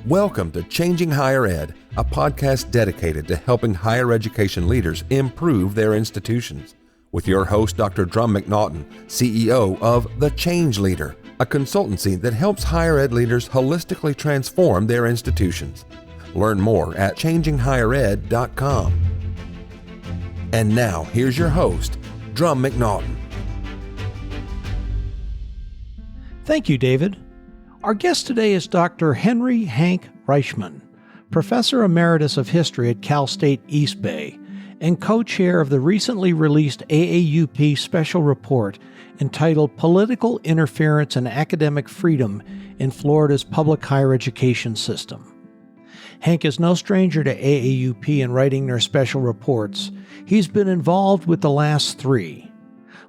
Welcome to Changing Higher Ed, a podcast dedicated to helping higher education leaders improve their institutions. With your host, Dr. Drum McNaughton, CEO of The Change Leader, a consultancy that helps higher ed leaders holistically transform their institutions. Learn more at changinghighered.com. And now, here's your host, Drum McNaughton. Thank you, David. Our guest today is Dr. Henry Hank Reichman, Professor Emeritus of History at Cal State East Bay and co-chair of the recently released AAUP special report entitled Political Interference and Academic Freedom in Florida's Public Higher Education System. Hank is no stranger to AAUP in writing their special reports. He's been involved with the last three.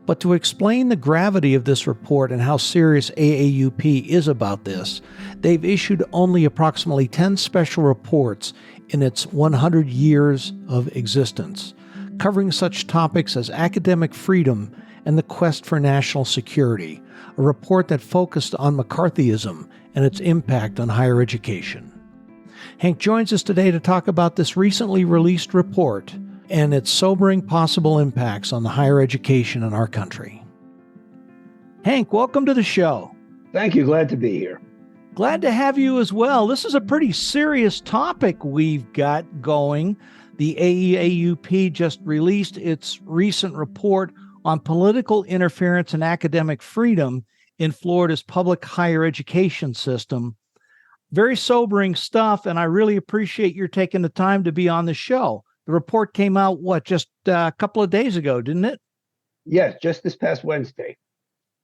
But to explain the gravity of this report and how serious AAUP is about this, they've issued only approximately 10 special reports in its 100 years of existence, covering such topics as academic freedom and the quest for national security, a report that focused on McCarthyism and its impact on higher education. Hank joins us today to talk about this recently released report and its sobering possible impacts on the higher education in our country. Hank, welcome to the show. Thank you. Glad to be here. Glad to have you as well. This is a pretty serious topic we've got going. The AAUP just released its recent report on political interference and academic freedom in Florida's public higher education system. Very sobering stuff, and I really appreciate your taking the time to be on the show. The report came out, just a couple of days ago, didn't it? Yes, just this past Wednesday.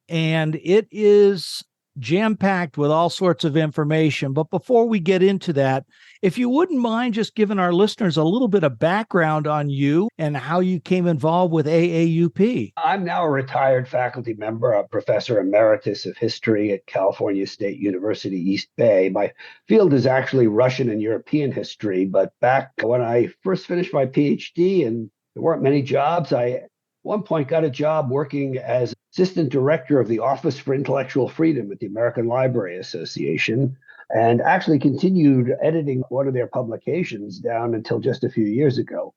And it is jam-packed with all sorts of information. But before we get into that, if you wouldn't mind just giving our listeners a little bit of background on you and how you came involved with AAUP. I'm now a retired faculty member, a professor emeritus of history at California State University, East Bay. My field is actually Russian and European history, but back when I first finished my PhD and there weren't many jobs, I at one point got a job working as assistant director of the Office for Intellectual Freedom at the American Library Association, and actually continued editing one of their publications down until just a few years ago.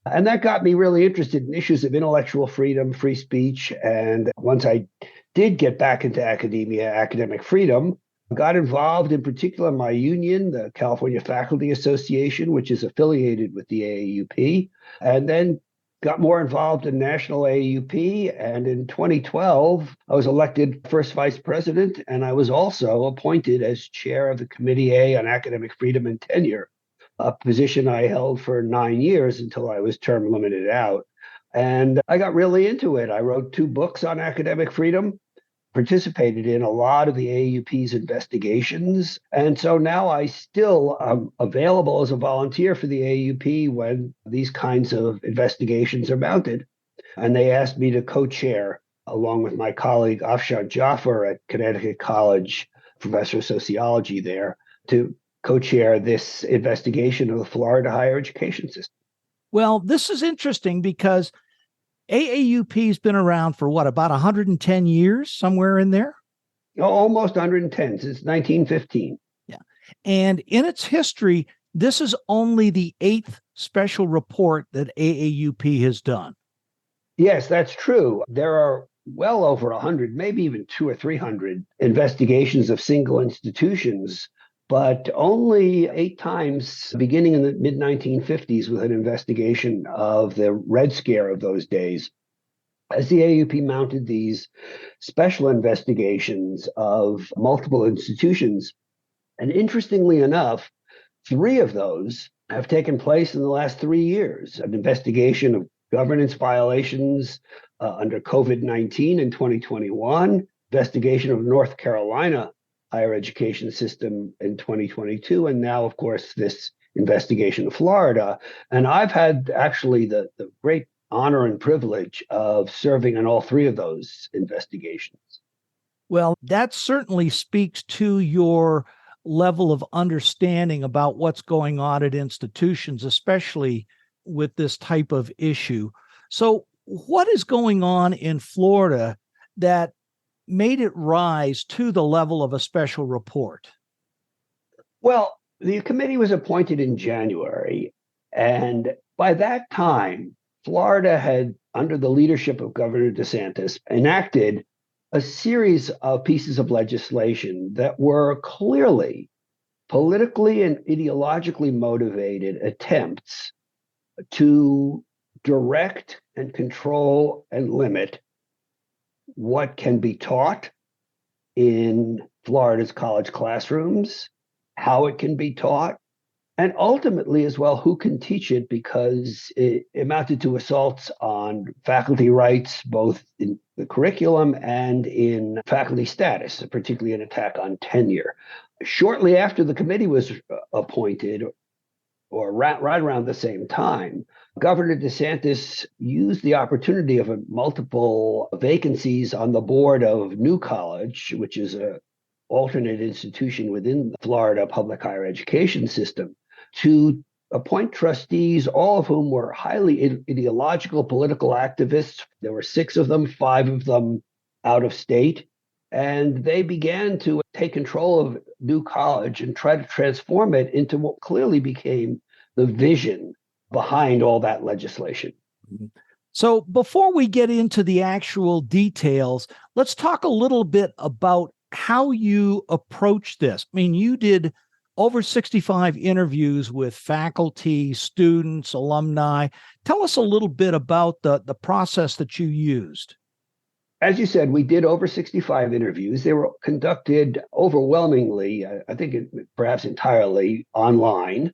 And that got me really interested in issues of intellectual freedom, free speech. And once I did get back into academia, academic freedom, got involved in particular in my union, the California Faculty Association, which is affiliated with the AAUP, and then got more involved in national AAUP. And in 2012, I was elected first vice president, and I was also appointed as chair of the Committee A on Academic Freedom and Tenure, a position I held for 9 years until I was term limited out. And I got really into it. I wrote 2 books on academic freedom, participated in a lot of the AAUP's investigations. And so now I still am available as a volunteer for the AAUP when these kinds of investigations are mounted. And they asked me to co-chair, along with my colleague Afshan Jaffer at Connecticut College, professor of sociology there, to co-chair this investigation of the Florida higher education system. Well, this is interesting because AAUP has been around for about 110 years, somewhere in there? Almost 110 since 1915. Yeah. And in its history, this is only the 8th special report that AAUP has done. Yes, that's true. There are well over 100, maybe even 200 or 300 investigations of single institutions, but only 8 times, beginning in the mid-1950s with an investigation of the Red Scare of those days. As the AAUP mounted these special investigations of multiple institutions, and interestingly enough, 3 of those have taken place in the last 3 years. An investigation of governance violations under COVID-19 in 2021, investigation of North Carolina higher education system in 2022, and now, of course, this investigation of Florida. And I've had actually the great honor and privilege of serving in all 3 of those investigations. Well, that certainly speaks to your level of understanding about what's going on at institutions, especially with this type of issue. So what is going on in Florida that made it rise to the level of a special report? Well, The committee was appointed in January, and by that time, Florida had, under the leadership of Governor DeSantis, enacted a series of pieces of legislation that were clearly politically and ideologically motivated attempts to direct and control and limit what can be taught in Florida's college classrooms, how it can be taught, and ultimately as well who can teach it, because it amounted to assaults on faculty rights, both in the curriculum and in faculty status, particularly an attack on tenure. Shortly after the committee was appointed, or right around the same time, Governor DeSantis used the opportunity of multiple vacancies on the board of New College, which is a alternate institution within the Florida public higher education system, to appoint trustees, all of whom were highly ideological political activists. There were 6 of them, 5 of them out of state. And they began to take control of New College and try to transform it into what clearly became the vision behind all that legislation. So before we get into the actual details, let's talk a little bit about how you approach this. I mean, you did over 65 interviews with faculty, students, alumni. Tell us a little bit about the process that you used. As you said, we did over 65 interviews. They were conducted overwhelmingly, I think perhaps entirely online,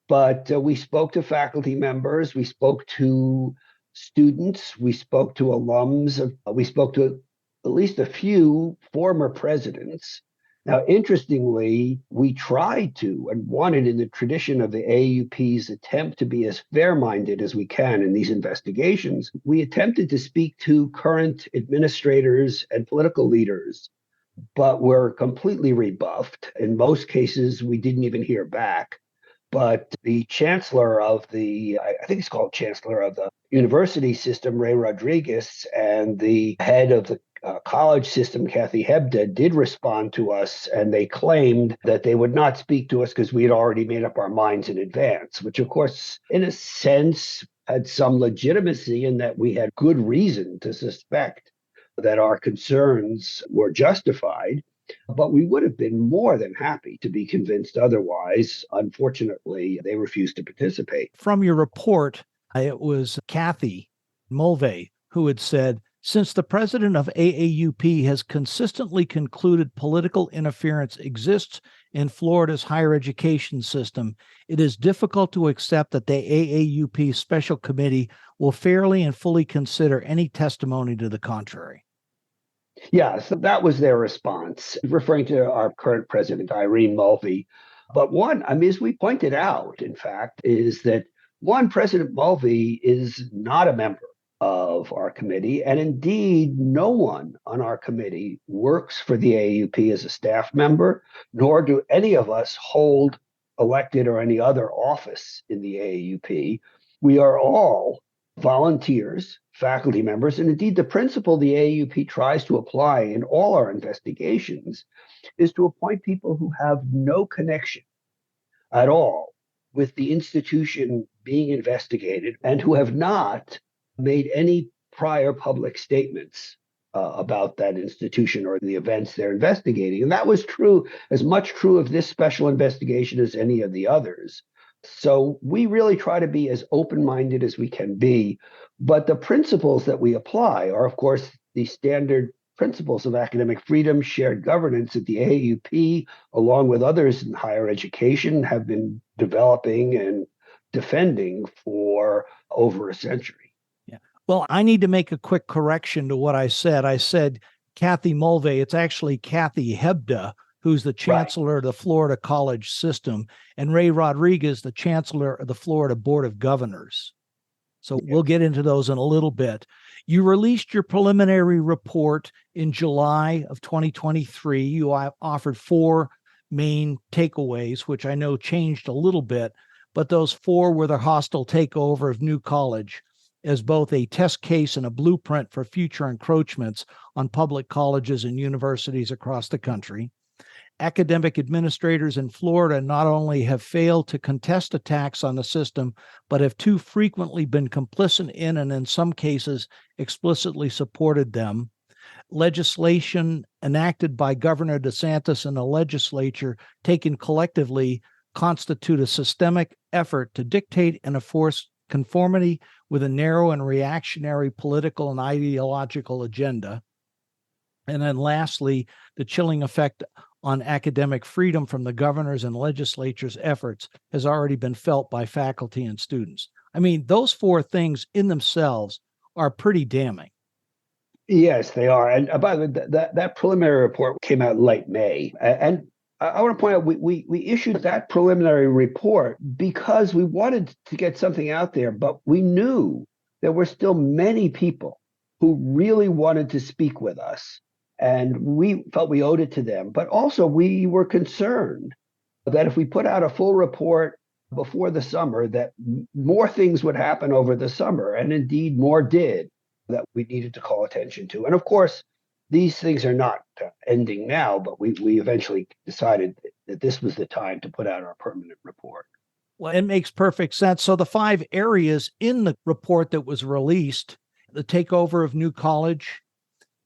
but we spoke to faculty members, we spoke to students, we spoke to alums, we spoke to at least a few former presidents. Now, interestingly, we tried to and wanted, in the tradition of the AAUP's attempt to be as fair-minded as we can in these investigations, we attempted to speak to current administrators and political leaders, but were completely rebuffed. In most cases, we didn't even hear back. But the chancellor of I think it's called chancellor of the university system, Ray Rodriguez, and the head of the college system, Kathy Hebda, did respond to us, and they claimed that they would not speak to us because we had already made up our minds in advance, which of course, in a sense, had some legitimacy in that we had good reason to suspect that our concerns were justified. But we would have been more than happy to be convinced otherwise. Unfortunately, they refused to participate. From your report, it was Kathy Mulvey who had said, since the president of AAUP has consistently concluded political interference exists in Florida's higher education system, it is difficult to accept that the AAUP Special Committee will fairly and fully consider any testimony to the contrary. Yeah, so that was their response, referring to our current president, Irene Mulvey. But one, I mean, as we pointed out, in fact, is that one, President Mulvey is not a member of our committee. And indeed, no one on our committee works for the AAUP as a staff member, nor do any of us hold elected or any other office in the AAUP. We are all volunteers, faculty members, and indeed the principle the AAUP tries to apply in all our investigations is to appoint people who have no connection at all with the institution being investigated and who have not made any prior public statements about that institution or the events they're investigating. And that was true, as much true of this special investigation as any of the others. So we really try to be as open-minded as we can be. But the principles that we apply are, of course, the standard principles of academic freedom, shared governance that the AAUP, along with others in higher education, have been developing and defending for over a century. Well, I need to make a quick correction to what I said. I said Kathy Mulvey. It's actually Kathy Hebda, who's the chancellor of the Florida college system, and Ray Rodriguez, the chancellor of the Florida Board of Governors. So we'll get into those in a little bit. You released your preliminary report in July of 2023. You offered 4 main takeaways, which I know changed a little bit, but those 4 were the hostile takeover of New College as both a test case and a blueprint for future encroachments on public colleges and universities across the country. Academic administrators in Florida not only have failed to contest attacks on the system, but have too frequently been complicit in and in some cases explicitly supported them. Legislation enacted by Governor DeSantis and the legislature, taken collectively, constitute a systemic effort to dictate and enforce conformity with a narrow and reactionary political and ideological agenda. And then lastly, the chilling effect on academic freedom from the governor's and legislature's efforts has already been felt by faculty and students. I mean, those four things in themselves are pretty damning. Yes, they are. And by the way, that preliminary report came out in late May. And I want to point out we issued that preliminary report because we wanted to get something out there, but we knew there were still many people who really wanted to speak with us. And we felt we owed it to them. But also, we were concerned that if we put out a full report before the summer, that more things would happen over the summer. And indeed, more did, that we needed to call attention to. And of course, these things are not ending now, but we eventually decided that this was the time to put out our permanent report. Well, it makes perfect sense. So the 5 areas in the report that was released, the takeover of New College,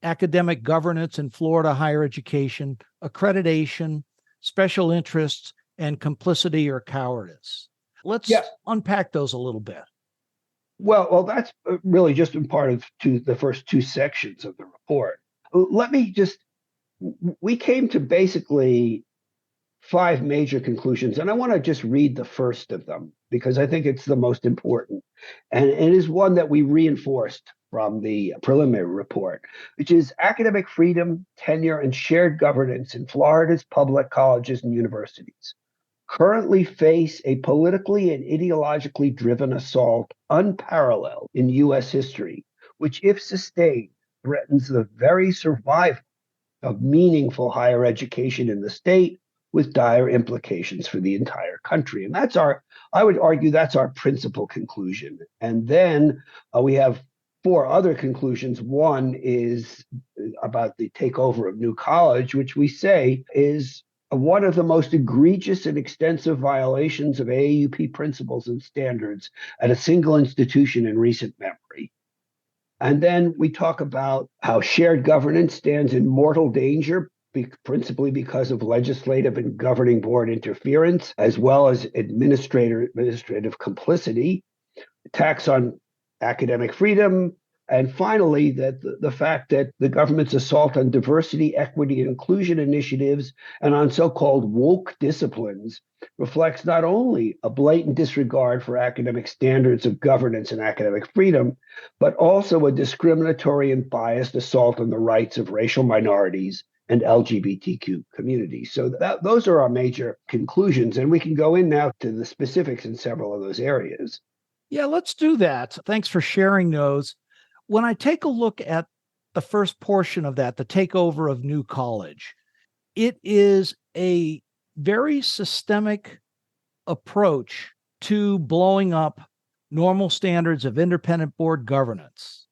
academic governance in Florida higher education, accreditation, special interests, and complicity or cowardice. Let's unpack those a little bit. Well, that's really just in part of the first 2 sections of the report. We came to basically 5 major conclusions, and I want to just read the first of them because I think it's the most important. And it is one that we reinforced from the preliminary report, which is academic freedom, tenure, and shared governance in Florida's public colleges and universities currently face a politically and ideologically driven assault unparalleled in U.S. history, which, if sustained, threatens the very survival of meaningful higher education in the state with dire implications for the entire country. And I would argue that's our principal conclusion. And then we have 4 other conclusions. One is about the takeover of New College, which we say is one of the most egregious and extensive violations of AAUP principles and standards at a single institution in recent memory. And then we talk about how shared governance stands in mortal danger, principally because of legislative and governing board interference, as well as administrative complicity, attacks on academic freedom, and finally, that the fact that the government's assault on diversity, equity, and inclusion initiatives and on so-called woke disciplines reflects not only a blatant disregard for academic standards of governance and academic freedom, but also a discriminatory and biased assault on the rights of racial minorities and LGBTQ communities. So those are our major conclusions, and we can go in now to the specifics in several of those areas. Yeah, let's do that. Thanks for sharing those. When I take a look at the first portion of that, the takeover of New College, it is a very systemic approach to blowing up normal standards of independent board governance.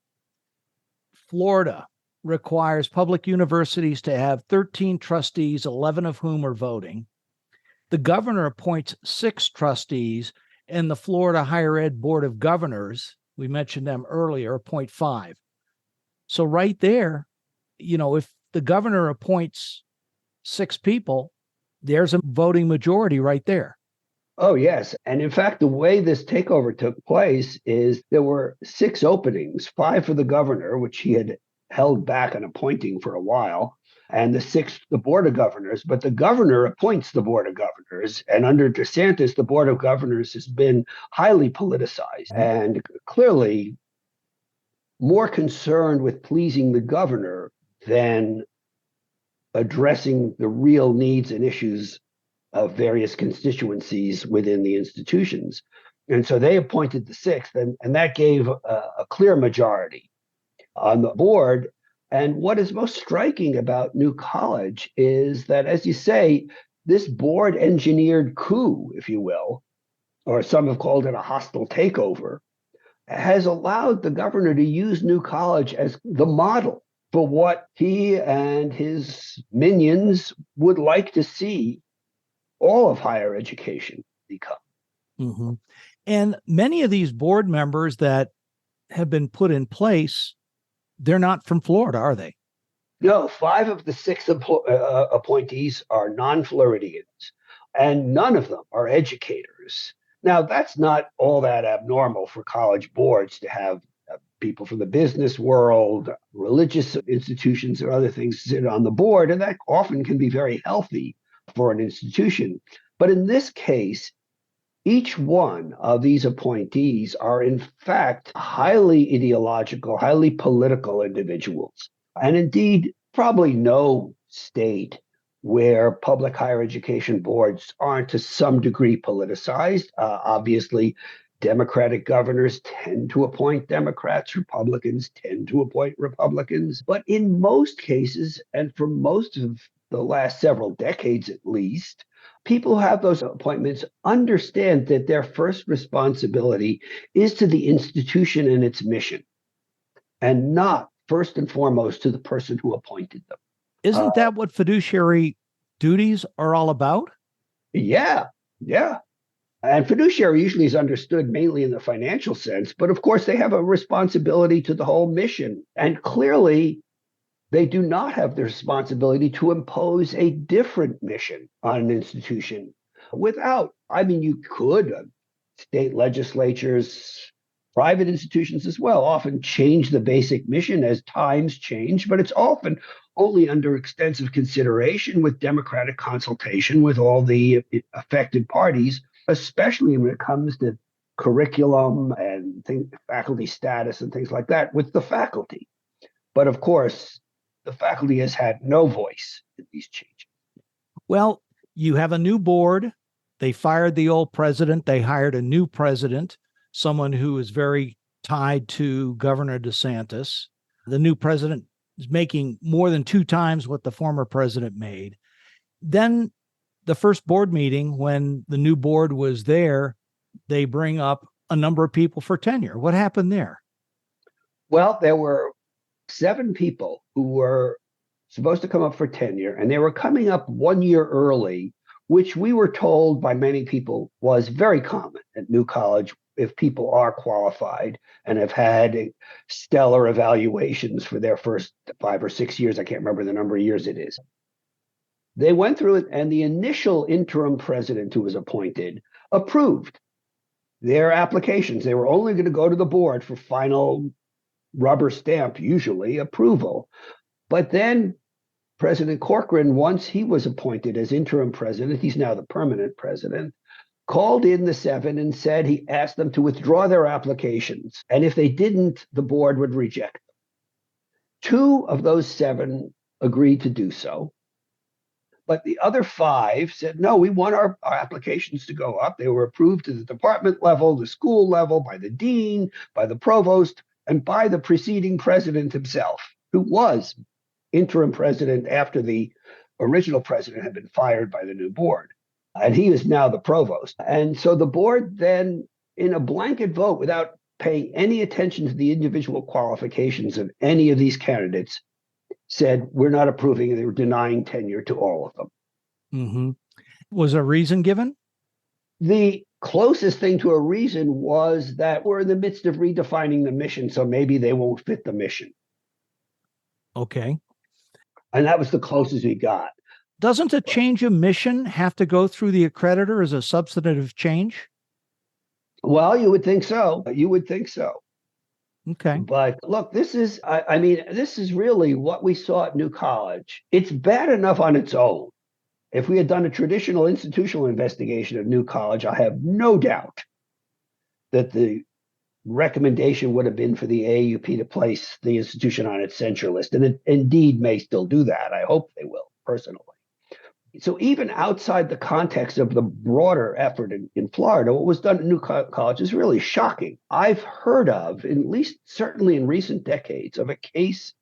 Florida requires public universities to have 13 trustees, 11 of whom are voting. The governor appoints 6 trustees, and the Florida Higher Ed Board of Governors, we mentioned them earlier, appoint 5. So right there, if the governor appoints 6 people, there's a voting majority right there. Oh, yes. And in fact, the way this takeover took place is there were 6 openings, 5 for the governor, which he had held back on appointing for a while, and the 6th, the Board of Governors. But the governor appoints the Board of Governors. And under DeSantis, the Board of Governors has been highly politicized and clearly more concerned with pleasing the governor than addressing the real needs and issues of various constituencies within the institutions. And so they appointed the 6th, and that gave a clear majority on the board. And what is most striking about New College is that, as you say, this board engineered coup, if you will, or some have called it a hostile takeover, has allowed the governor to use New College as the model for what he and his minions would like to see all of higher education become. Mm-hmm. And many of these board members that have been put in place, they're not from Florida, are they? No, 5 of the 6 appointees are non-Floridians, and none of them are educators. Now, that's not all that abnormal for college boards to have people from the business world, religious institutions, and other things sit on the board, and that often can be very healthy for an institution. But in this case, each one of these appointees are, in fact, highly ideological, highly political individuals. And indeed, probably no state where public higher education boards aren't to some degree politicized. Obviously, Democratic governors tend to appoint Democrats, Republicans tend to appoint Republicans. But in most cases, and for most of the last several decades at least, people who have those appointments understand that their first responsibility is to the institution and its mission, and not first and foremost to the person who appointed them. Isn't that what fiduciary duties are all about? Yeah, yeah. And fiduciary usually is understood mainly in the financial sense, but of course they have a responsibility to the whole mission. And clearly, they do not have the responsibility to impose a different mission on an institution without, I mean, you could, state legislatures, private institutions as well, often change the basic mission as times change, but it's often only under extensive consideration with democratic consultation with all the affected parties, especially when it comes to curriculum and faculty status and things like that with the faculty. But of course, the faculty has had no voice in these changes. Well, you have a new board. They fired the old president. They hired a new president, someone who is very tied to Governor DeSantis. The new president is making more than 2 times what the former president made. Then the first board meeting, when the new board was there, they bring up a number of people for tenure. What happened there? Well, there were 7 people who were supposed to come up for tenure, and they were coming up 1 year early, which we were told by many people was very common at New College if people are qualified and have had stellar evaluations for their first 5 or 6 years. I can't remember the number of years it is. They went through it, and the initial interim president who was appointed approved their applications. They were only going to go to the board for final rubber stamp, usually, approval. But then President Corcoran, once he was appointed as interim president, he's now the permanent president, called in the 7 and said he asked them to withdraw their applications. And if they didn't, the board would reject them. 2 of those 7 agreed to do so. But the other 5 said, no, we want our applications to go up. They were approved to the department level, the school level, by the dean, by the provost, and by the preceding president himself, who was interim president after the original president had been fired by the new board. And he is now the provost. And so the board then, in a blanket vote, without paying any attention to the individual qualifications of any of these candidates, said, we're not approving, they were denying tenure to all of them. Mm-hmm. Was a reason given? The closest thing to a reason was that we're in the midst of redefining the mission, so maybe they won't fit the mission. Okay. And that was the closest we got. Doesn't a change of mission have to go through the accreditor as a substantive change? Well, you would think so. You would think so. Okay. But look, this is, I mean, this is really what we saw at New College. It's bad enough on its own. If we had done a traditional institutional investigation of New College, I have no doubt that the recommendation would have been for the AAUP to place the institution on its censure list. And it indeed may still do that. I hope they will, personally. So even outside the context of the broader effort in Florida, what was done at New College is really shocking. I've heard of, at least certainly in recent decades, of a case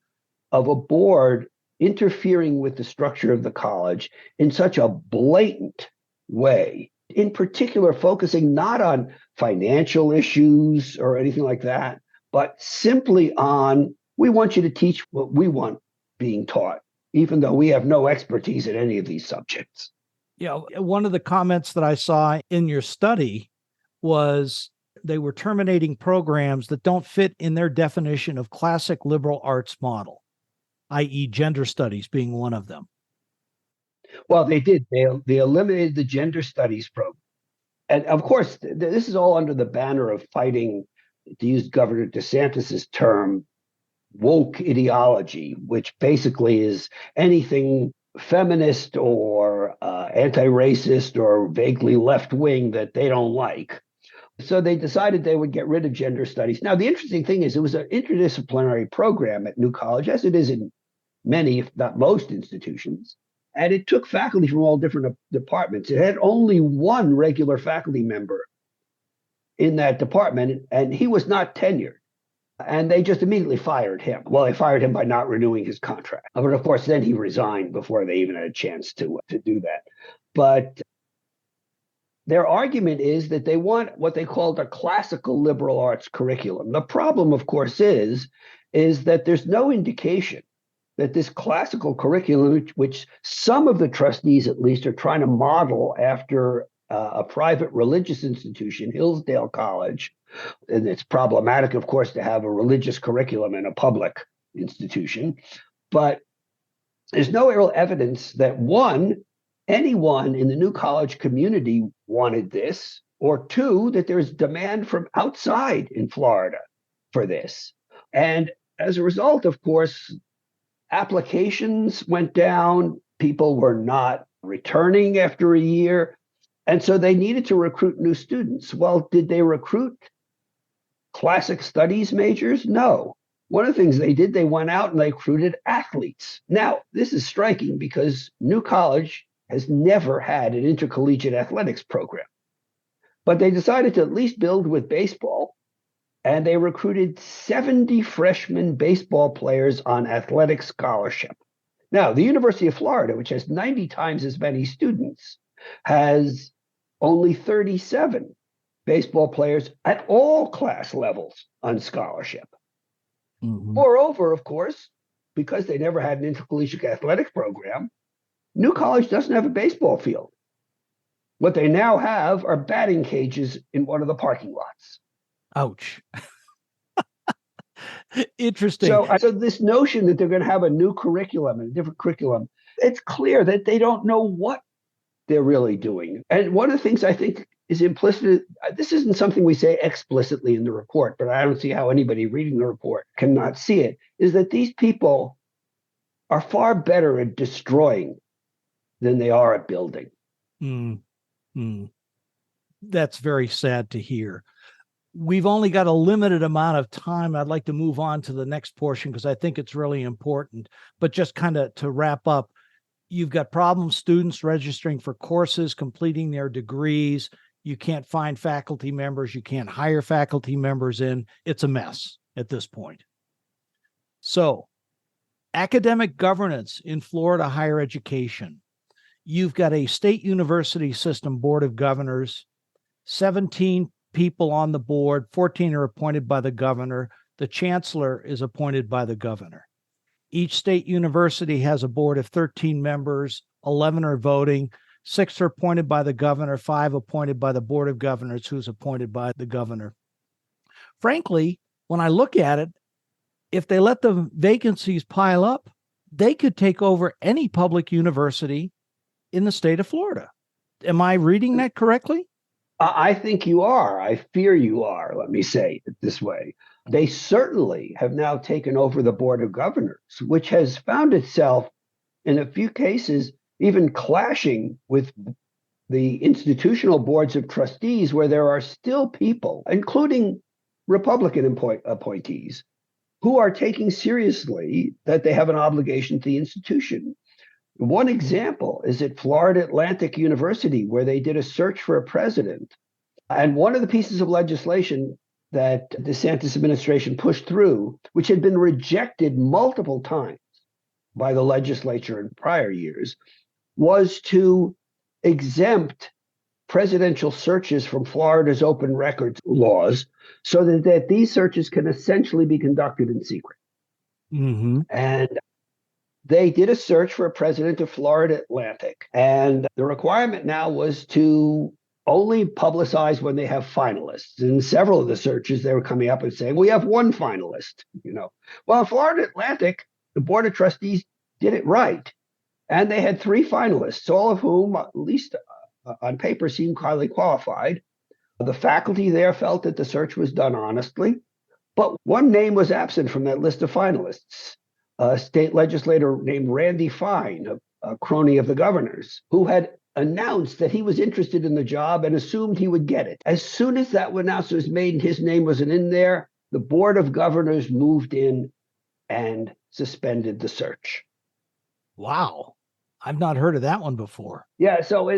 of a board interfering with the structure of the college in such a blatant way, in particular focusing not on financial issues or anything like that, but simply on we want you to teach what we want being taught, even though we have no expertise in any of these subjects. One of the comments that I saw in your study was they were terminating programs that don't fit in their definition of classic liberal arts model, i.e. gender studies being one of them. Well, they did. They eliminated the gender studies program. And of course, this is all under the banner of fighting, to use Governor DeSantis's term, woke ideology, which basically is anything feminist or anti-racist or vaguely left-wing that they don't like. So they decided they would get rid of gender studies. Now, the interesting thing is it was an interdisciplinary program at New College, as it is in many, if not most, institutions. And it took faculty from all different departments. It had only one regular faculty member in that department, and he was not tenured. And they just immediately fired him. Well, they fired him by not renewing his contract. But of course, then he resigned before they even had a chance to do that. But their argument is that they want what they called a classical liberal arts curriculum. The problem, of course, is that there's no indication that this classical curriculum, which some of the trustees at least are trying to model after a private religious institution, Hillsdale College, and it's problematic, of course, to have a religious curriculum in a public institution, but there's no real evidence that anyone in the New College community wanted this, or two, that there's demand from outside in Florida for this. And as a result, of course, applications went down. People were not returning after a year. And so they needed to recruit new students. Well, did they recruit classic studies majors? No. One of the things they did, they went out and they recruited athletes. Now, this is striking because New College has never had an intercollegiate athletics program. But they decided to at least build with baseball, and they recruited 70 freshman baseball players on athletic scholarship. Now, the University of Florida, which has 90 times as many students, has only 37 baseball players at all class levels on scholarship. Mm-hmm. Moreover, of course, because they never had an intercollegiate athletics program, New College doesn't have a baseball field. What they now have are batting cages in one of the parking lots. Ouch. Interesting. So this notion that they're going to have a new curriculum and a different curriculum, it's clear that they don't know what they're really doing. And one of the things I think is implicit, this isn't something we say explicitly in the report, but I don't see how anybody reading the report cannot see it, is that these people are far better at destroying than they are at building. That's very sad to hear. We've only got a limited amount of time. I'd like to move on to the next portion because I think it's really important. But just kind of to wrap up, you've got problem students registering for courses, completing their degrees. You can't find faculty members. You can't hire faculty members in. It's a mess at this point. So, academic governance in Florida higher education. You've got a state university system board of governors, 17 people on the board, 14 are appointed by the governor. The chancellor is appointed by the governor. Each state university has a board of 13 members, 11 are voting, 6 are appointed by the governor, 5 appointed by the board of governors, who's appointed by the governor. Frankly, when I look at it, if they let the vacancies pile up, they could take over any public university in the state of Florida. Am I reading that correctly? I think you are. I fear you are, let me say it this way. They certainly have now taken over the Board of Governors, which has found itself, in a few cases, even clashing with the institutional boards of trustees, where there are still people, including Republican appointees, who are taking seriously that they have an obligation to the institution. One example is at Florida Atlantic University, where they did a search for a president. And one of the pieces of legislation that the DeSantis administration pushed through, which had been rejected multiple times by the legislature in prior years, was to exempt presidential searches from Florida's open records laws so that these searches can essentially be conducted in secret. Mm-hmm. And they did a search for a president of Florida Atlantic. And the requirement now was to only publicize when they have finalists. In several of the searches, they were coming up and saying, we have one finalist, Well, in Florida Atlantic, the Board of Trustees did it right. And they had three finalists, all of whom, at least on paper, seemed highly qualified. The faculty there felt that the search was done honestly, but one name was absent from that list of finalists. A state legislator named Randy Fine, a crony of the governor's, who had announced that he was interested in the job and assumed he would get it. As soon as that announcement was made and his name wasn't in there, the Board of Governors moved in and suspended the search. Wow. I've not heard of that one before. Yeah, so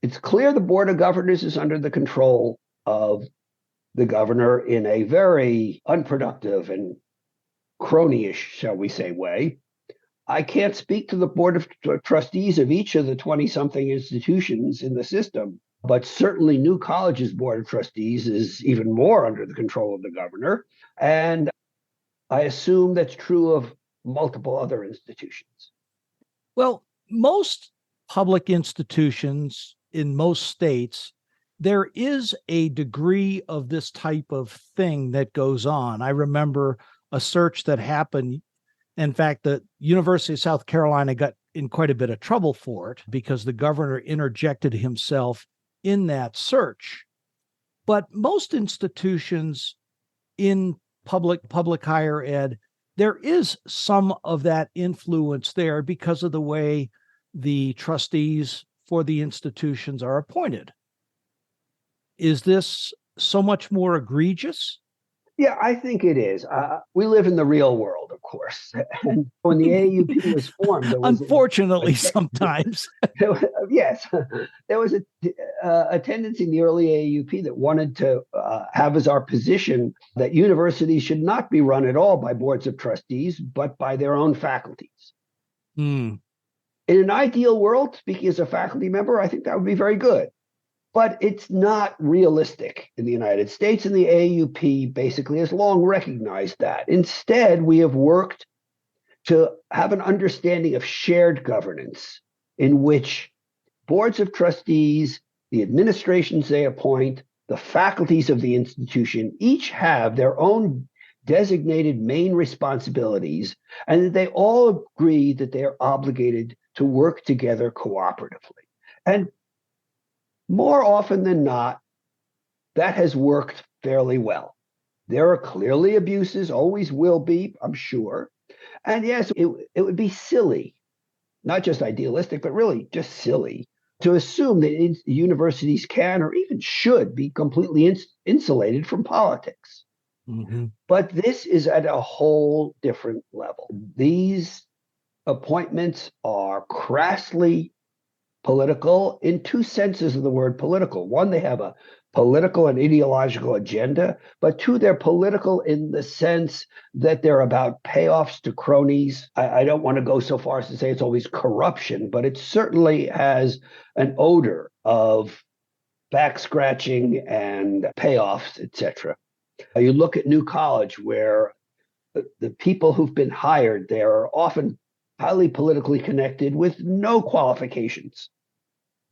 it's clear the Board of Governors is under the control of the governor in a very unproductive and crony-ish, shall we say, way. I can't speak to the Board of Trustees of each of the 20-something institutions in the system, but certainly New College's Board of Trustees is even more under the control of the governor. And I assume that's true of multiple other institutions. Well, most public institutions in most states, there is a degree of this type of thing that goes on. I remember a search that happened. In fact, the University of South Carolina got in quite a bit of trouble for it because the governor interjected himself in that search. But most institutions in public higher ed, there is some of that influence there because of the way the trustees for the institutions are appointed. Is this so much more egregious? Yeah, I think it is. We live in the real world, of course. And when the AAUP was formed, there was unfortunately sometimes. Yes, there was a tendency in the early AAUP that wanted to have as our position that universities should not be run at all by boards of trustees, but by their own faculties. Hmm. In an ideal world, speaking as a faculty member, I think that would be very good. But it's not realistic in the United States, and the AAUP basically has long recognized that. Instead, we have worked to have an understanding of shared governance in which boards of trustees, the administrations they appoint, the faculties of the institution each have their own designated main responsibilities, and that they all agree that they are obligated to work together cooperatively. And more often than not, that has worked fairly well. There are clearly abuses, always will be, I'm sure. And yes, it would be silly, not just idealistic, but really just silly, to assume that universities can or even should be completely insulated from politics. Mm-hmm. But this is at a whole different level. These appointments are crassly political in two senses of the word political. One, they have a political and ideological agenda, but two, they're political in the sense that they're about payoffs to cronies. I don't want to go so far as to say it's always corruption, but it certainly has an odor of back scratching and payoffs, etc. You look at New College, where the people who've been hired there are often highly politically connected with no qualifications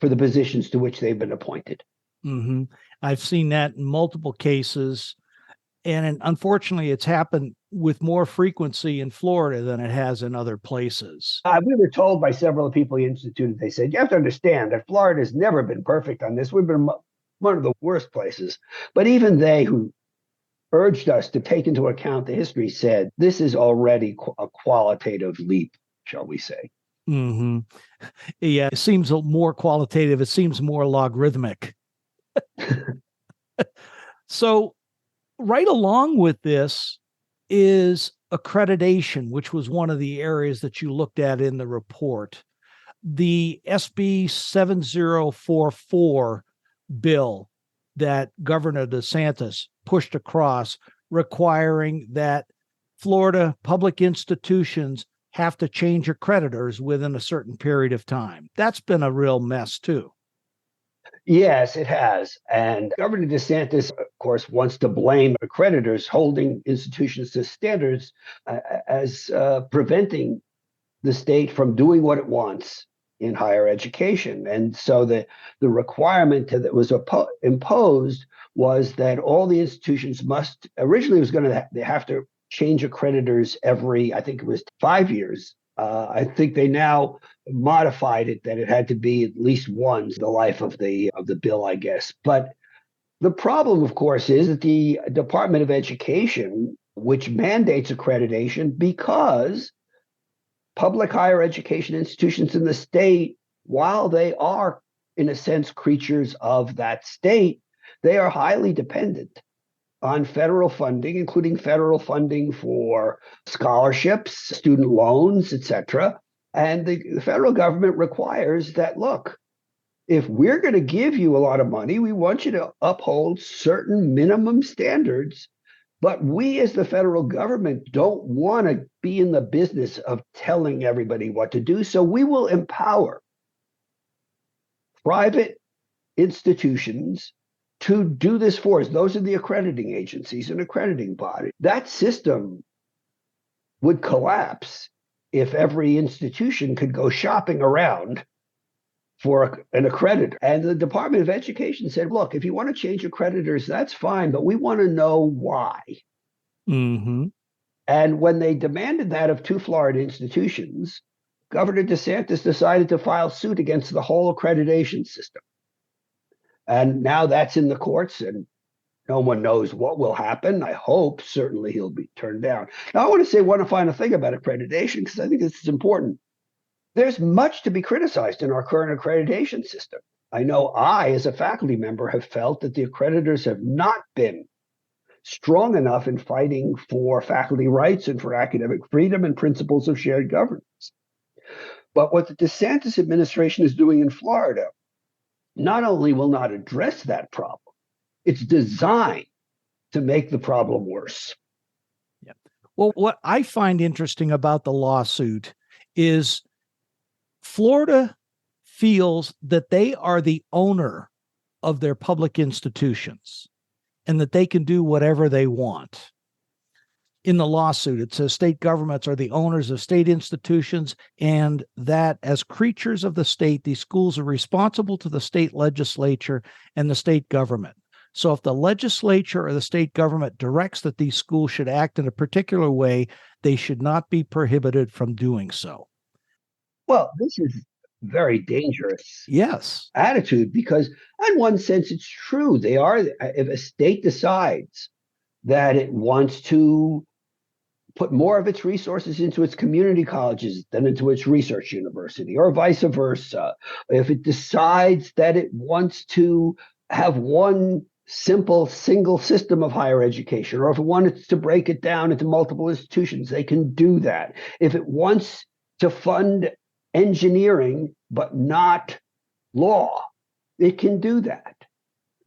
for the positions to which they've been appointed. Mm-hmm. I've seen that in multiple cases. And unfortunately, it's happened with more frequency in Florida than it has in other places. We were told by several of the people he instituted, they said, you have to understand that Florida has never been perfect on this. We've been one of the worst places. But even they who urged us to take into account the history said, this is already a qualitative leap, shall we say. Mm-hmm. Yeah, it seems more qualitative. It seems more logarithmic. So right along with this is accreditation, which was one of the areas that you looked at in the report. The SB 7044 bill that Governor DeSantis pushed across, requiring that Florida public institutions have to change accreditors within a certain period of time. That's been a real mess too. Yes, it has. And Governor DeSantis, of course, wants to blame accreditors holding institutions to standards as preventing the state from doing what it wants in higher education. And so the requirement that was imposed was that all the institutions must, originally it was going to, they have to change accreditors every, I think it was 5 years. I think they now modified it that it had to be at least once the life of the bill, I guess. But the problem, of course, is that the Department of Education, which mandates accreditation because public higher education institutions in the state, while they are, in a sense, creatures of that state, they are highly dependent on federal funding, including federal funding for scholarships, student loans, etc. And the federal government requires that, look, if we're going to give you a lot of money, we want you to uphold certain minimum standards. But we, as the federal government, don't want to be in the business of telling everybody what to do. So we will empower private institutions to do this for us. Those are the accrediting agencies and accrediting bodies. That system would collapse if every institution could go shopping around for an accreditor. And the Department of Education said, look, if you want to change accreditors, that's fine, but we want to know why. Mm-hmm. And when they demanded that of two Florida institutions, Governor DeSantis decided to file suit against the whole accreditation system. And now that's in the courts, and no one knows what will happen. I hope certainly he'll be turned down. Now, I want to say one final thing about accreditation, because I think this is important. There's much to be criticized in our current accreditation system. I know I, as a faculty member, have felt that the accreditors have not been strong enough in fighting for faculty rights and for academic freedom and principles of shared governance. But what the DeSantis administration is doing in Florida not only will not address that problem, it's designed to make the problem worse. Yeah. Well, what I find interesting about the lawsuit is Florida feels that they are the owner of their public institutions and that they can do whatever they want. In the lawsuit, it says state governments are the owners of state institutions, and that as creatures of the state, these schools are responsible to the state legislature and the state government. So if the legislature or the state government directs that these schools should act in a particular way, they should not be prohibited from doing so. Well, this is very dangerous Yes. attitude, because in one sense, it's true. They are, if a state decides that it wants to put more of its resources into its community colleges than into its research university, or vice versa, if it decides that it wants to have one simple single system of higher education, or if it wants to break it down into multiple institutions, they can do that. If it wants to fund engineering but not law, it can do that.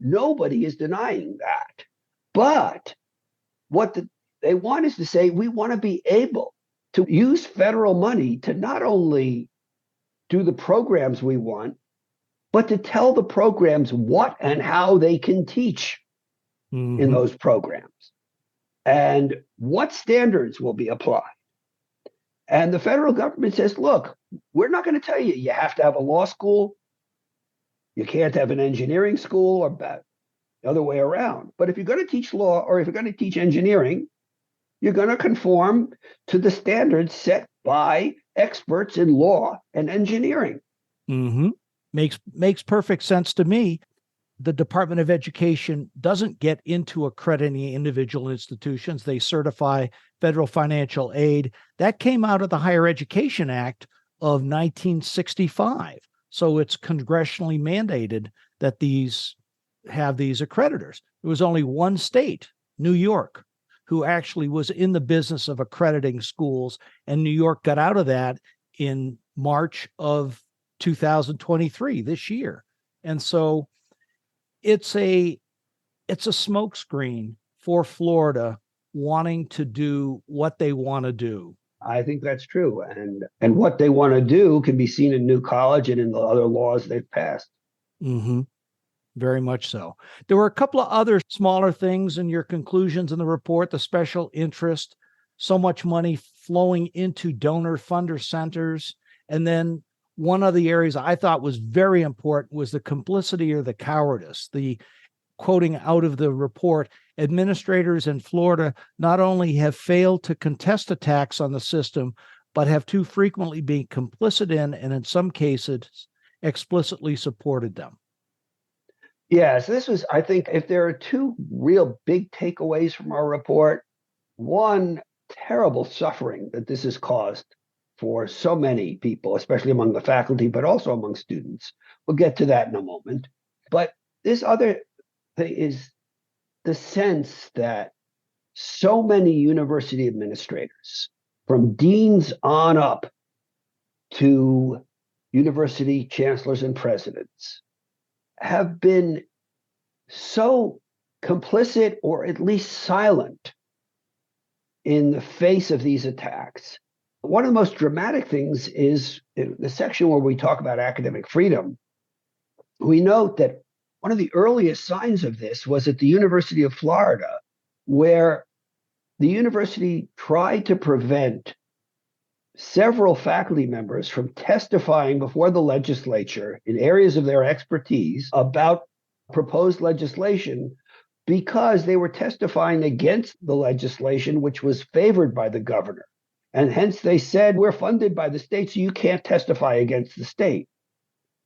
Nobody is denying that. But what they want is to say, we want to be able to use federal money to not only do the programs we want, but to tell the programs what and how they can teach in those programs and what standards will be applied. And the federal government says, look, we're not going to tell you have to have a law school. You can't have an engineering school, or the other way around. But if you're going to teach law, or if you're going to teach engineering, you're going to conform to the standards set by experts in law and engineering. Mm-hmm. Makes perfect sense to me. The Department of Education doesn't get into accrediting individual institutions. They certify federal financial aid. That came out of the Higher Education Act of 1965. So it's congressionally mandated that these have these accreditors. There was only one state, New York, who actually was in the business of accrediting schools, and New York got out of that in March of 2023, this year. And so it's a smokescreen for Florida wanting to do what they want to do. I think that's true. And what they want to do can be seen in New College and in the other laws they've passed. Mm-hmm. Very much so. There were a couple of other smaller things in your conclusions in the report, the special interest, so much money flowing into donor funder centers. And then one of the areas I thought was very important was the complicity or the cowardice. The quoting out of the report, administrators in Florida not only have failed to contest attacks on the system, but have too frequently been complicit in, and in some cases, explicitly supported them. Yes, this was, I think, if there are two real big takeaways from our report, one, terrible suffering that this has caused for so many people, especially among the faculty, but also among students. We'll get to that in a moment. But this other thing is the sense that so many university administrators, from deans on up to university chancellors and presidents, have been so complicit or at least silent in the face of these attacks. One of the most dramatic things is in the section where we talk about academic freedom. We note that one of the earliest signs of this was at the University of Florida, where the university tried to prevent several faculty members from testifying before the legislature in areas of their expertise about proposed legislation because they were testifying against the legislation which was favored by the governor. And hence they said, we're funded by the state, so you can't testify against the state.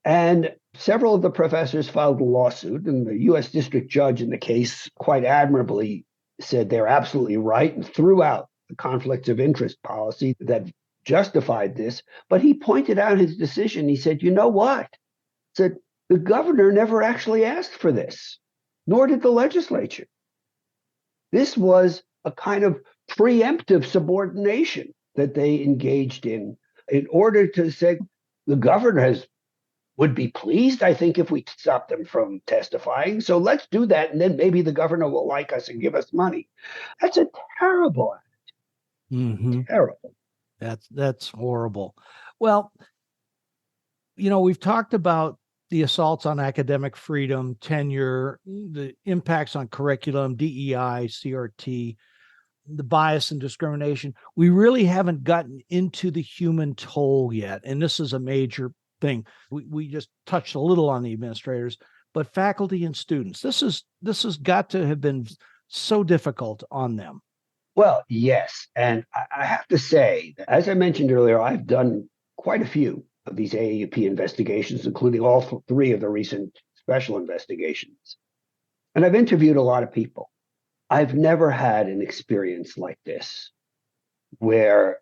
And several of the professors filed a lawsuit, and the U.S. district judge in the case quite admirably said they're absolutely right and threw out the conflicts of interest policy that justified this. But he pointed out his decision. He said, you know what? He said, the governor never actually asked for this, nor did the legislature. This was a kind of preemptive subordination that they engaged in order to say the governor would be pleased, I think, if we stop them from testifying. So let's do that, and then maybe the governor will like us and give us money. That's a terrible act. Mm-hmm. Terrible. That's horrible. Well, we've talked about the assaults on academic freedom, tenure, the impacts on curriculum, DEI, CRT, the bias and discrimination. We really haven't gotten into the human toll yet, and this is a major thing. We just touched a little on the administrators, but faculty and students. This has got to have been so difficult on them. Well, yes. And I have to say, as I mentioned earlier, I've done quite a few of these AAUP investigations, including all three of the recent special investigations. And I've interviewed a lot of people. I've never had an experience like this, where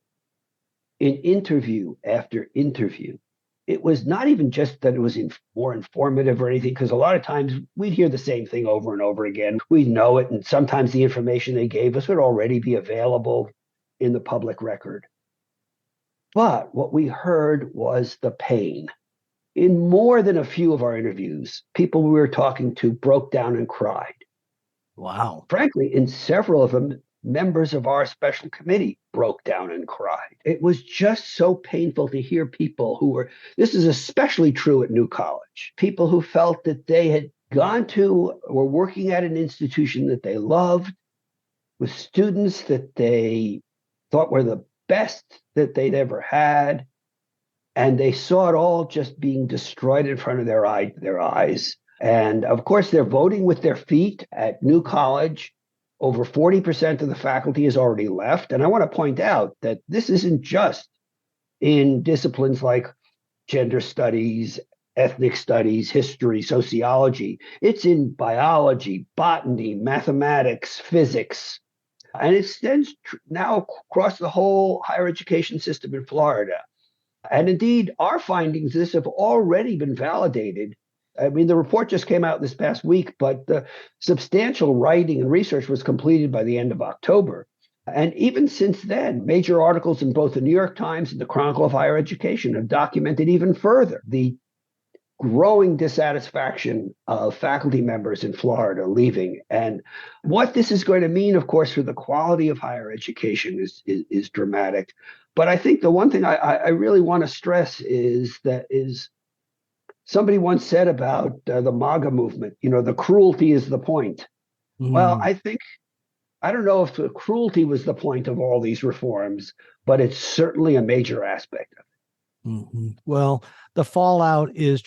in interview after interview, it was not even just that it was more informative or anything, because a lot of times we'd hear the same thing over and over again. We'd know it, and sometimes the information they gave us would already be available in the public record. But what we heard was the pain. In more than a few of our interviews, people we were talking to broke down and cried. Wow. Frankly, in several of them, members of our special committee broke down and cried. It was just so painful to hear people this is especially true at New College, people who felt that they had were working at an institution that they loved, with students that they thought were the best that they'd ever had, and they saw it all just being destroyed in front of their eyes. And of course, they're voting with their feet at New College. Over 40% of the faculty has already left. And I want to point out that this isn't just in disciplines like gender studies, ethnic studies, history, sociology. It's in biology, botany, mathematics, physics. And it extends now across the whole higher education system in Florida. And indeed, our findings, this have already been validated. I mean, the report just came out this past week, but the substantial writing and research was completed by the end of October. And even since then, major articles in both the New York Times and the Chronicle of Higher Education have documented even further the growing dissatisfaction of faculty members in Florida leaving. And what this is going to mean, of course, for the quality of higher education is dramatic. But I think the one thing I really want to stress is somebody once said about the MAGA movement, the cruelty is the point. Well, I don't know if the cruelty was the point of all these reforms, but it's certainly a major aspect of it. Well, the fallout is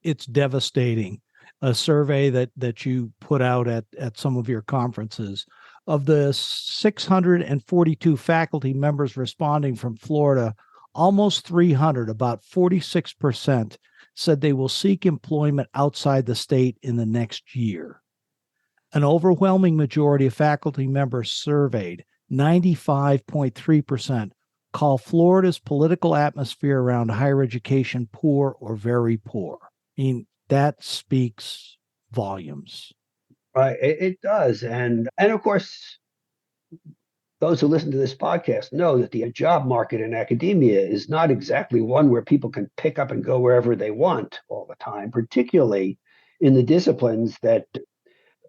it's devastating. A survey that you put out at some of your conferences, of the 642 faculty members responding from Florida, almost 300, about 46%, said they will seek employment outside the state in the next year. An overwhelming majority of faculty members surveyed, 95.3%, call Florida's political atmosphere around higher education poor or very poor. I mean, that speaks volumes. Right, it does. And of course, those who listen to this podcast know that the job market in academia is not exactly one where people can pick up and go wherever they want all the time, particularly in the disciplines that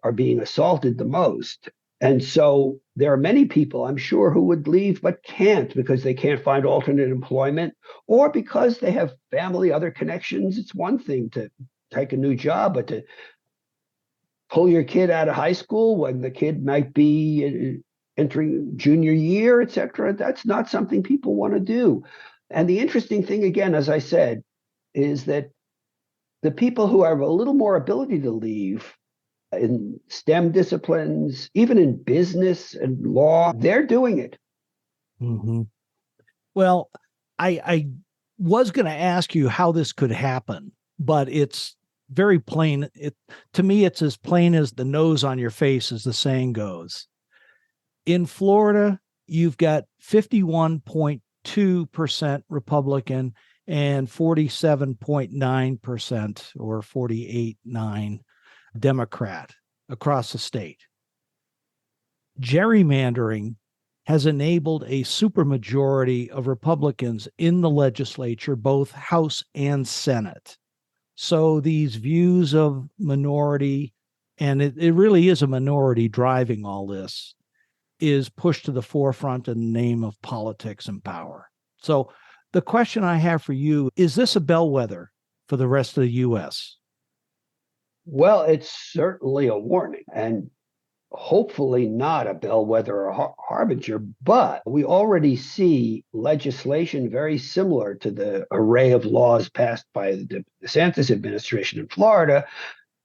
are being assaulted the most. And so there are many people, I'm sure, who would leave but can't because they can't find alternate employment or because they have family, other connections. It's one thing to take a new job, but to pull your kid out of high school when the kid might be entering junior year, et cetera, that's not something people want to do. And the interesting thing, again, as I said, is that the people who have a little more ability to leave in STEM disciplines, even in business and law, they're doing it. Well, I was going to ask you how this could happen, but it's very plain. To me, it's as plain as the nose on your face, as the saying goes. In Florida, you've got 51.2% Republican and 47.9% or 48.9% Democrat across the state. Gerrymandering has enabled a supermajority of Republicans in the legislature, both House and Senate. So these views of minority, and it really is a minority driving all this, is pushed to the forefront in the name of politics and power. So the question I have for you, is this a bellwether for the rest of the U.S.? Well, it's certainly a warning and hopefully not a bellwether or harbinger, but we already see legislation very similar to the array of laws passed by the DeSantis administration in Florida,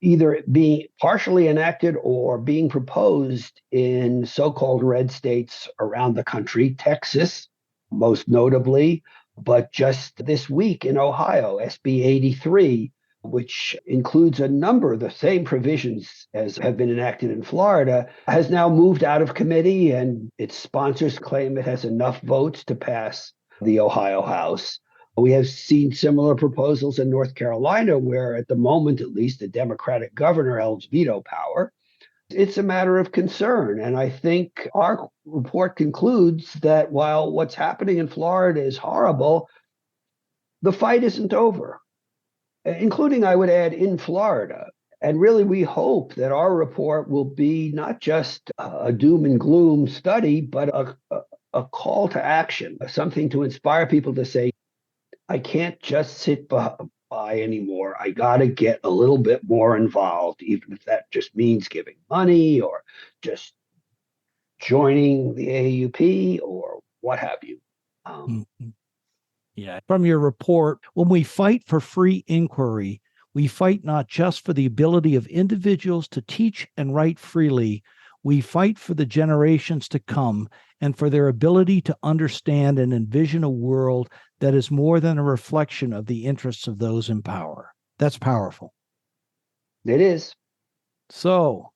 either being partially enacted or being proposed in so-called red states around the country, Texas, most notably, but just this week in Ohio, SB 83, which includes a number of the same provisions as have been enacted in Florida, has now moved out of committee, and its sponsors claim it has enough votes to pass the Ohio House. We have seen similar proposals in North Carolina, where at the moment, at least, the Democratic governor holds veto power. It's a matter of concern. And I think our report concludes that while what's happening in Florida is horrible, the fight isn't over, including, I would add, in Florida. And really, we hope that our report will be not just a doom and gloom study, but a call to action, something to inspire people to say, I can't just sit by anymore. I got to get a little bit more involved, even if that just means giving money or just joining the AAUP or what have you. Yeah. From your report, when we fight for free inquiry, we fight not just for the ability of individuals to teach and write freely, we fight for the generations to come and for their ability to understand and envision a world that is more than a reflection of the interests of those in power. That's powerful. It is. So,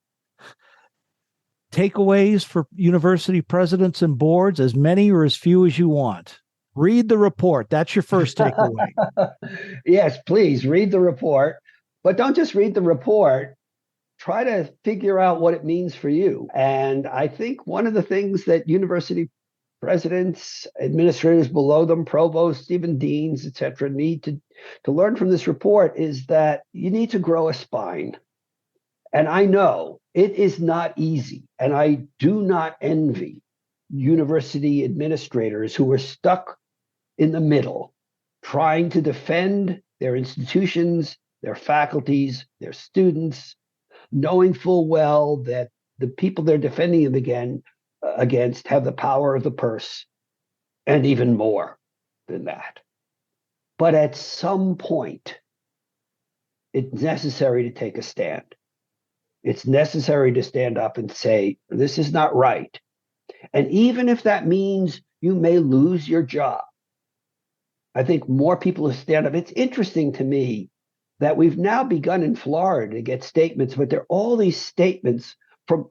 takeaways for university presidents and boards, as many or as few as you want. Read the report. That's your first takeaway. Yes, please read the report. But don't just read the report. Try to figure out what it means for you. And I think one of the things that university presidents, administrators below them, provosts, even deans, et cetera, need to learn from this report is that you need to grow a spine. And I know it is not easy. And I do not envy university administrators who are stuck in the middle, trying to defend their institutions, their faculties, their students, knowing full well that the people they're defending them against have the power of the purse and even more than that. But at some point, it's necessary to take a stand. It's necessary to stand up and say, this is not right. And even if that means you may lose your job, I think more people will stand up. It's interesting to me that we've now begun in Florida to get statements, but there are all these statements from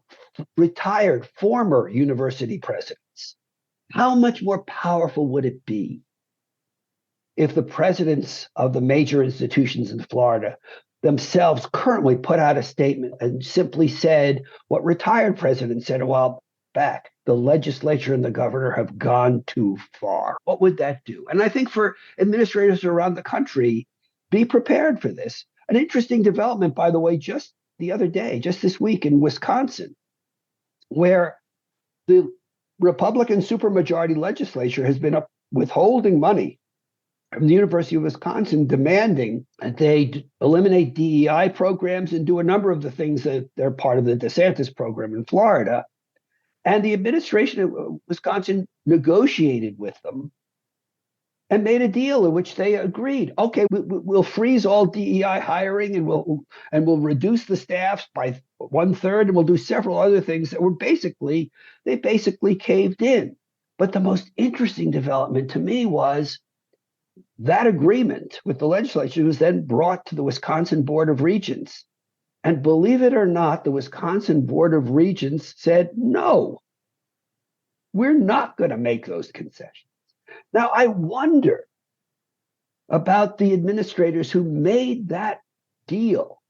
retired former university presidents. How much more powerful would it be if the presidents of the major institutions in Florida themselves currently put out a statement and simply said what retired presidents said a while back? The legislature and the governor have gone too far. What would that do? And I think for administrators around the country, be prepared for this. An interesting development, by the way, just the other day, just this week in Wisconsin, where the Republican supermajority legislature has been withholding money from the University of Wisconsin, demanding that they eliminate DEI programs and do a number of the things that they're part of the DeSantis program in Florida. And the administration of Wisconsin negotiated with them and made a deal in which they agreed, okay, we'll freeze all DEI hiring and we'll reduce the staffs by 1/3, and we'll do several other things that were basically caved in. But the most interesting development to me was that agreement with the legislature was then brought to the Wisconsin Board of Regents. And believe it or not, the Wisconsin Board of Regents said, no, we're not going to make those concessions. Now, I wonder about the administrators who made that deal,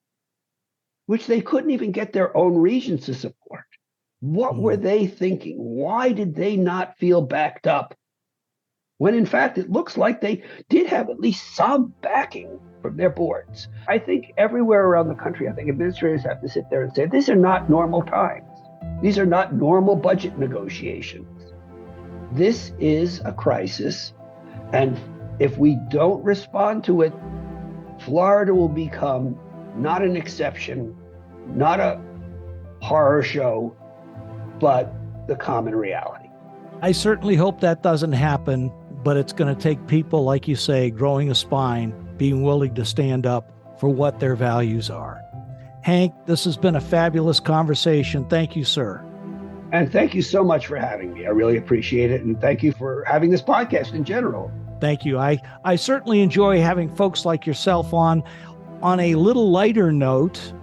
which they couldn't even get their own regions to support. What were they thinking? Why did they not feel backed up? When in fact, it looks like they did have at least some backing from their boards. I think everywhere around the country, I think administrators have to sit there and say, these are not normal times. These are not normal budget negotiations. This is a crisis. And if we don't respond to it, Florida will become not an exception, not a horror show, but the common reality. I certainly hope that doesn't happen, but it's going to take people, like you say, growing a spine, being willing to stand up for what their values are. Hank, this has been a fabulous conversation. Thank you, sir. And thank you so much for having me. I really appreciate it. And thank you for having this podcast in general. Thank you. I certainly enjoy having folks like yourself on. On a little lighter note,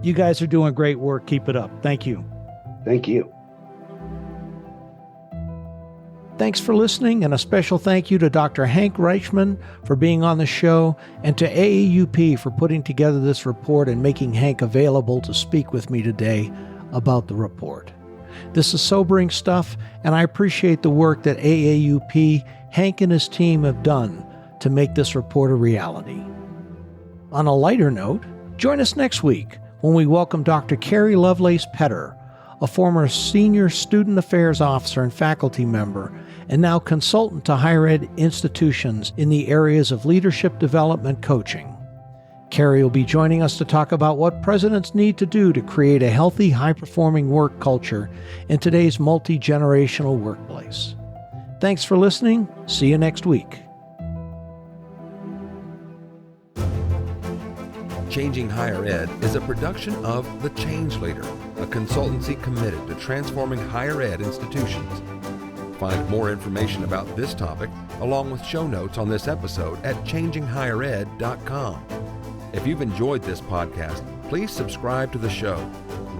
you guys are doing great work. Keep it up. Thank you. Thank you. Thanks for listening, and a special thank you to Dr. Hank Reichman for being on the show, and to AAUP for putting together this report and making Hank available to speak with me today about the report. This is sobering stuff, and I appreciate the work that AAUP, Hank and his team have done to make this report a reality. On a lighter note, join us next week when we welcome Dr. Carrie Lovelace Petter, a former senior student affairs officer and faculty member, and now consultant to higher ed institutions in the areas of leadership development coaching. Carrie will be joining us to talk about what presidents need to do to create a healthy, high-performing work culture in today's multi-generational workplace. Thanks for listening. See you next week. Changing Higher Ed is a production of The Change Leader, a consultancy committed to transforming higher ed institutions. Find more information about this topic, along with show notes on this episode at changinghighered.com. If you've enjoyed this podcast, please subscribe to the show.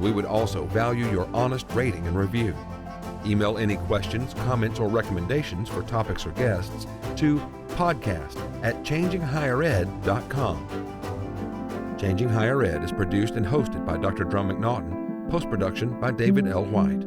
We would also value your honest rating and review. Email any questions, comments, or recommendations for topics or guests to podcast@changinghighered.com. Changing Higher Ed is produced and hosted by Dr. Drum McNaughton, post-production by David L. White.